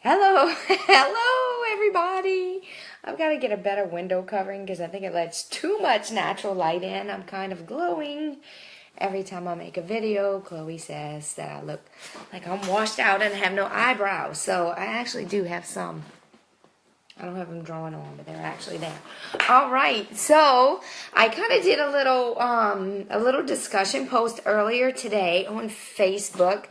Hello, hello everybody. I've got to get a better window covering because I think it lets too much natural light in. I'm kind of glowing. Every time I make a video, Chloe says that I look like I'm washed out and have no eyebrows. So I actually do have some. I don't have them drawn on, but they're actually there. All right, so I kind of did a little discussion post earlier today on Facebook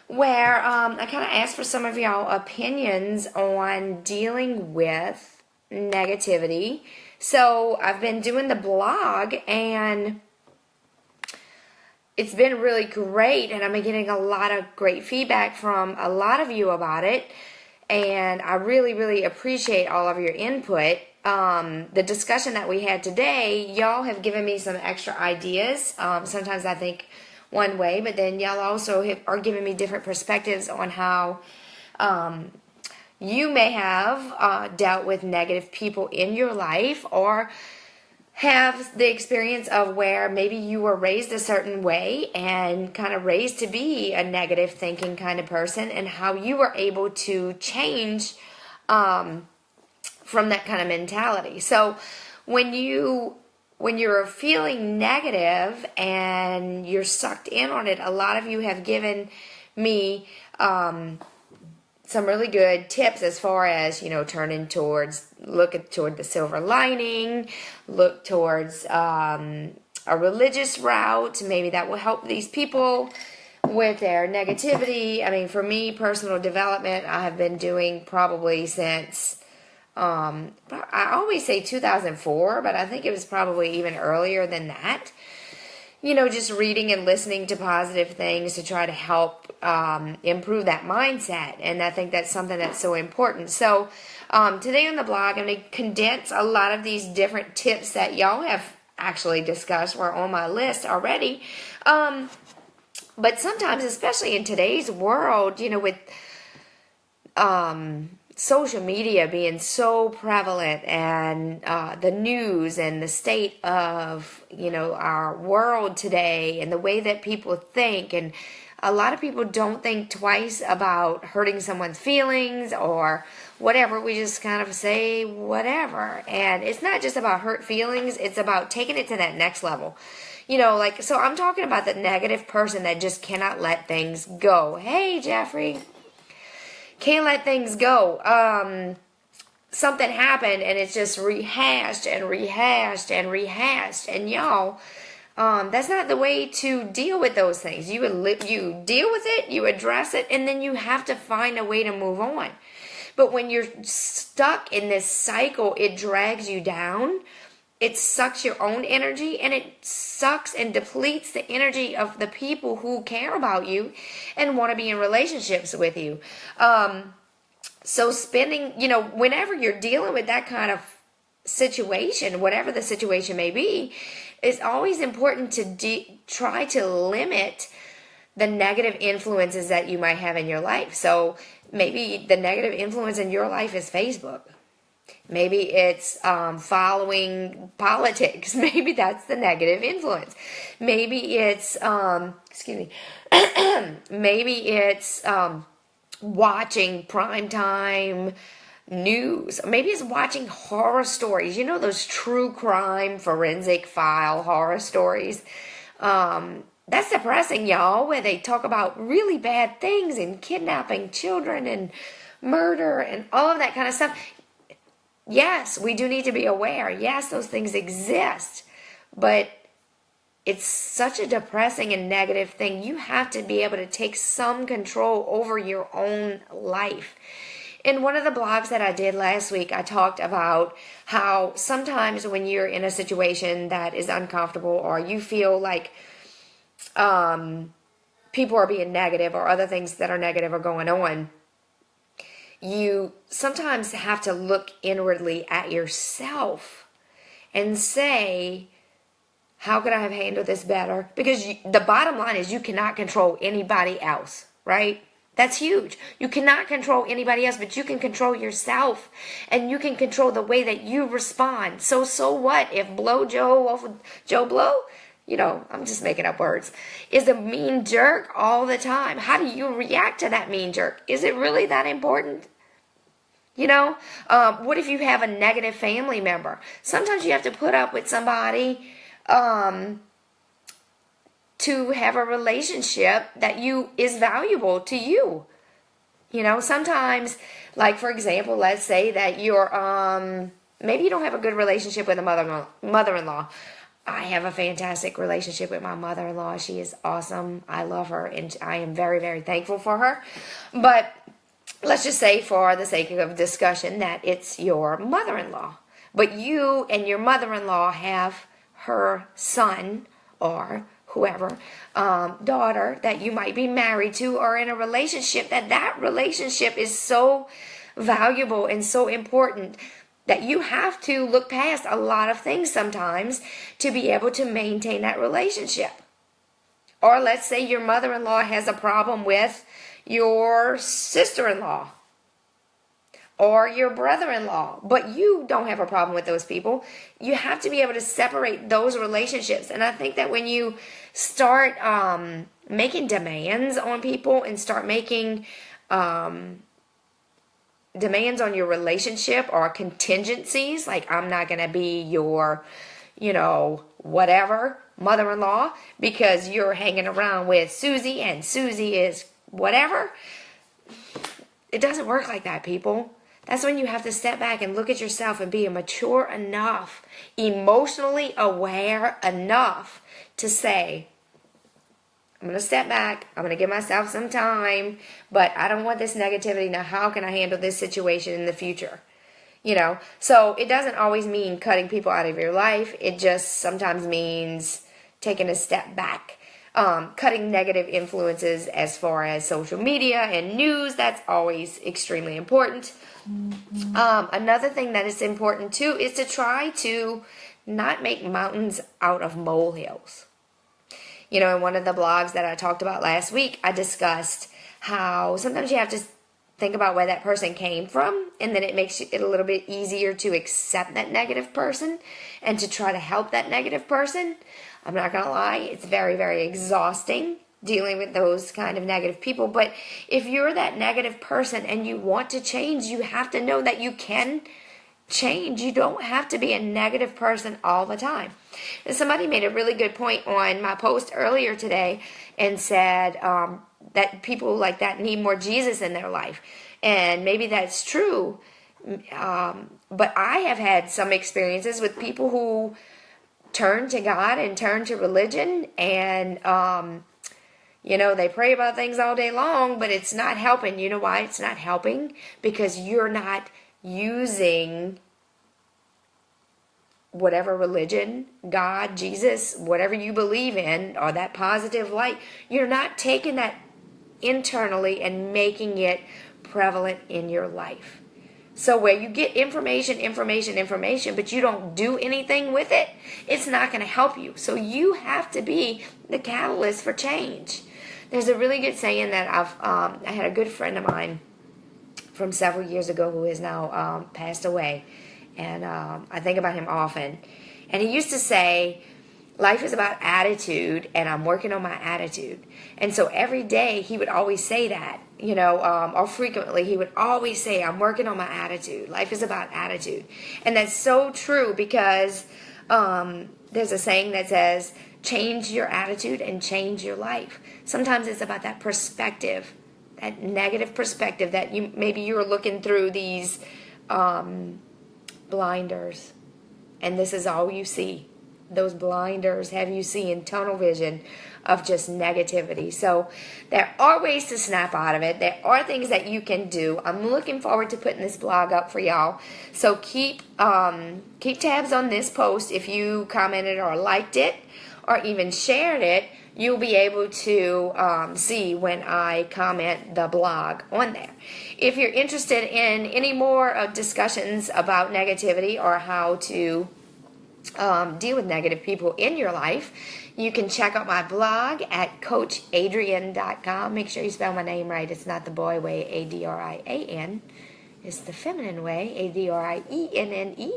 where I kind of asked for some of y'all opinions on dealing with negativity. So I've been doing the blog, and it's been really great, and I've been getting a lot of great feedback from a lot of you about it, and I really, really appreciate all of your input. The discussion that we had today, y'all have given me some extra ideas. Sometimes I think one way, but then y'all also are giving me different perspectives on how you may have dealt with negative people in your life, or have the experience of where maybe you were raised a certain way and kind of raised to be a negative thinking kind of person, and how you were able to change from that kind of mentality. So when you're feeling negative and you're sucked in on it, a lot of you have given me some really good tips as far as, look toward the silver lining, look towards a religious route. Maybe that will help these people with their negativity. I mean, for me, personal development, I have been doing probably since I always say 2004, but I think it was probably even earlier than that. Just reading and listening to positive things to try to help improve that mindset. And I think that's something that's so important. So today on the blog, I'm going to condense a lot of these different tips that y'all have actually discussed, were on my list already. But sometimes, especially in today's world, with social media being so prevalent, and the news and the state of our world today, and the way that people think, and a lot of people don't think twice about hurting someone's feelings or whatever. We just kind of say whatever, and it's not just about hurt feelings, it's about taking it to that next level. So I'm talking about the negative person that just cannot let things go. Hey, Jeffrey. Can't let things go. Something happened and it's just rehashed and rehashed and rehashed. And y'all, that's not the way to deal with those things. You deal with it, you address it, and then you have to find a way to move on. But when you're stuck in this cycle, it drags you down. It sucks your own energy, and it sucks and depletes the energy of the people who care about you and want to be in relationships with you. So whenever you're dealing with that kind of situation, whatever the situation may be, it's always important to try to limit the negative influences that you might have in your life. So maybe the negative influence in your life is Facebook. Maybe it's following politics. Maybe that's the negative influence. Maybe it's, maybe it's watching primetime news. Maybe it's watching horror stories. Those true crime forensic file horror stories. That's depressing, y'all, where they talk about really bad things and kidnapping children and murder and all of that kind of stuff. Yes, we do need to be aware. Yes, those things exist, but it's such a depressing and negative thing. You have to be able to take some control over your own life. In one of the blogs that I did last week, I talked about how sometimes when you're in a situation that is uncomfortable, or you feel like people are being negative, or other things that are negative are going on, you sometimes have to look inwardly at yourself and say, how could I have handled this better? Because the bottom line is you cannot control anybody else, right? That's huge. You cannot control anybody else, but you can control yourself, and you can control the way that you respond. So what if Blow Joe off with Joe Blow? I'm just making up words, is a mean jerk all the time. How do you react to that mean jerk? Is it really that important? What if you have a negative family member? Sometimes you have to put up with somebody to have a relationship that is valuable to you. Sometimes, like for example, let's say that you're maybe you don't have a good relationship with a mother-in-law. I have a fantastic relationship with my mother-in-law. She is awesome. I love her, and I am very, very thankful for her. But let's just say, for the sake of discussion, that it's your mother-in-law. But you and your mother-in-law have her son or whoever, daughter that you might be married to or in a relationship, that relationship is so valuable and so important that you have to look past a lot of things sometimes to be able to maintain that relationship. Or let's say your mother-in-law has a problem with your sister-in-law or your brother-in-law, but you don't have a problem with those people. You have to be able to separate those relationships. And I think that when you start making demands on people and start making demands on your relationship or contingencies, like I'm not going to be your, whatever, mother-in-law because you're hanging around with Susie and Susie is whatever. It doesn't work like that, people. That's when you have to step back and look at yourself and be mature enough, emotionally aware enough to say, I'm going to step back. I'm going to give myself some time, but I don't want this negativity. Now, how can I handle this situation in the future? So it doesn't always mean cutting people out of your life. It just sometimes means taking a step back. Cutting negative influences as far as social media and news, that's always extremely important. Another thing that is important too is to try to not make mountains out of molehills. In one of the blogs that I talked about last week, I discussed how sometimes you have to think about where that person came from, and then it makes it a little bit easier to accept that negative person and to try to help that negative person. I'm not going to lie, it's very, very exhausting dealing with those kind of negative people. But if you're that negative person and you want to change, you have to know that you can change. You don't have to be a negative person all the time. And somebody made a really good point on my post earlier today and said that people like that need more Jesus in their life. And maybe that's true. But I have had some experiences with people who turn to God and turn to religion and they pray about things all day long, but it's not helping. You know why it's not helping? Because you're not using whatever religion, God, Jesus, whatever you believe in, or that positive light, you're not taking that internally and making it prevalent in your life. So where you get information, but you don't do anything with it, it's not going to help you. So you have to be the catalyst for change. There's a really good saying that I had a good friend of mine from several years ago who is now passed away. And I think about him often. And he used to say, life is about attitude, and I'm working on my attitude. And so every day he would always say that, or frequently he would always say, I'm working on my attitude. Life is about attitude. And that's so true because there's a saying that says, change your attitude and change your life. Sometimes it's about that perspective, that negative perspective that maybe you're looking through these blinders, and this is all you see. Those blinders have you seeing tunnel vision of just negativity. So there are ways to snap out of it. There are things that you can do. I'm looking forward to putting this blog up for y'all. So keep tabs on this post. If you commented or liked it or even shared it, you'll be able to see when I comment the blog on there. If you're interested in any more discussions about negativity or how to deal with negative people in your life, you can check out my blog at CoachAdrian.com. Make sure you spell my name right. It's not the boy way, Adrian. is the feminine way, ADRIENNE.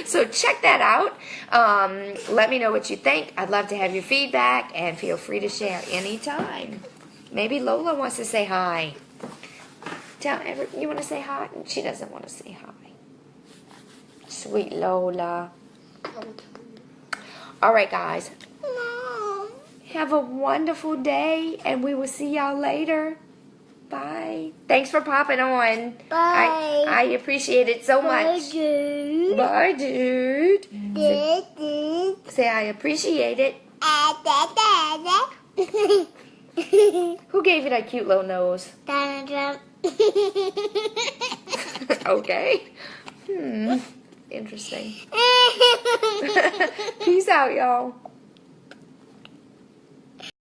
So check that out. Let me know what you think. I'd love to have your feedback, and feel free to share anytime. Maybe Lola wants to say hi. You want to say hi? She doesn't want to say hi. Sweet Lola. All right, guys. Have a wonderful day, and we will see y'all later. Bye. Thanks for popping on. Bye. I appreciate it so much. Dude. Bye, dude. Say I appreciate it. Who gave you that cute little nose? Donald Trump. Okay. Interesting. Peace out, y'all.